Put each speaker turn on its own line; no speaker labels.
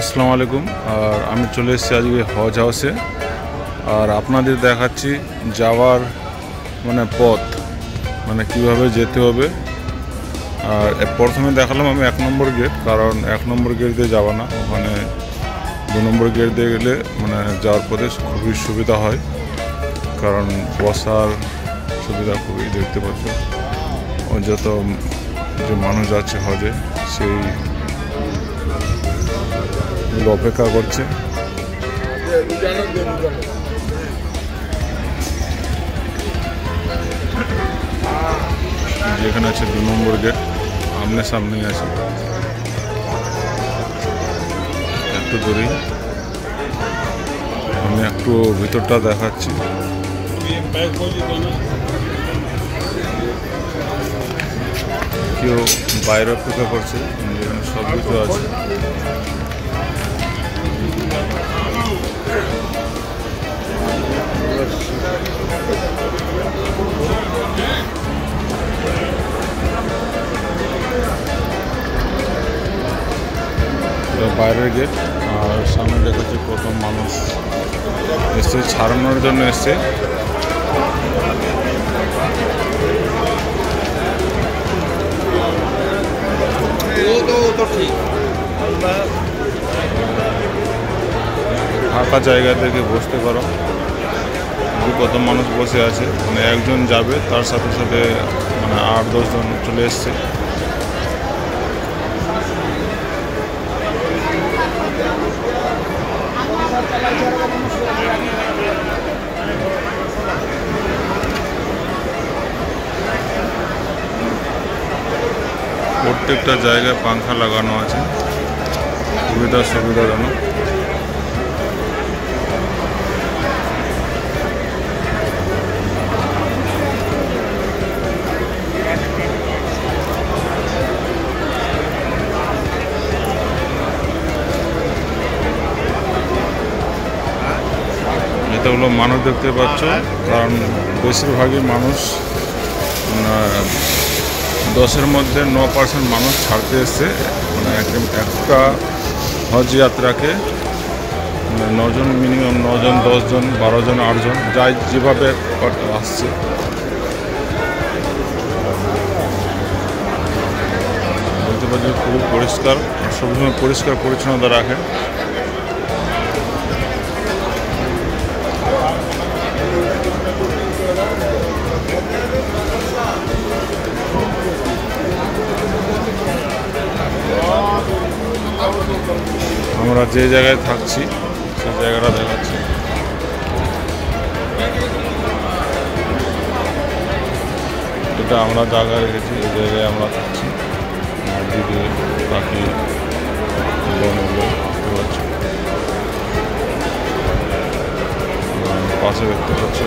আসসালামু আলাইকুম। আর আমি চলে এসেছি আজকে হজ হাউসে, আর আপনাদের দেখাচ্ছি যাওয়ার পথ, কিভাবে যেতে হবে। আর প্রথমে দেখালাম আমি 1 নম্বর গেট, কারণ 1 নম্বর গেট দিয়ে যাওয়া না, ওখানে 2 নম্বর গেট দিয়ে গেলে যাওয়ার পথে খুবই সুবিধা হয়, কারণ বসার সুবিধা খুবই দেখতে পাচ্ছ। ও যত যে মানুষ আছে হজে সেই অপেক্ষা করছে। যেখানে আছে 2 নম্বর গেট, আমনে সামনেই আছে, একটু দূরেই। আমি একটু ভিতরটা দেখাচ্ছি। কেউ বাইরে অপেক্ষা করছে, যেখানে সব কিছু আছে। বাইরের গেট, আর সামনে দেখাচ্ছে কত মানুষ এসছে, ছাড়ানোর জন্য এসছে। ফাঁকা জায়গা থেকে বসতে পারো, কত মানুষ বসে আছে। একজন যাবে, তার সাথে সাথে 8-10 জন চলে এসছে। প্রত্যেকটা জায়গায় পাংখা লাগানো আছে, সুবিধাজনক। এটা হলো মানুষ দেখতে পাচ্ছ, কারণ বেশিরভাগই মানুষ 10-এর মধ্যে 9% মানুষ ছাড়তে এসছে। একটা হজ যাত্রাকে 9 জন, মিনিমাম 9 জন, 10 জন, 12 জন, 8 জন, যাই যেভাবে আসছে। বলতে পারি খুবই পরিষ্কার, সবসময় পরিষ্কার পরিচ্ছন্নতা রাখে। আমরা যে জায়গায় থাকছি সেই জায়গাটা দেখাচ্ছি। এটা আমরা জায়গা রেখেছি, এই জায়গায় আমরা থাকছি। দিদি বাকি বোনগুলো পাশে দেখতে পাচ্ছি।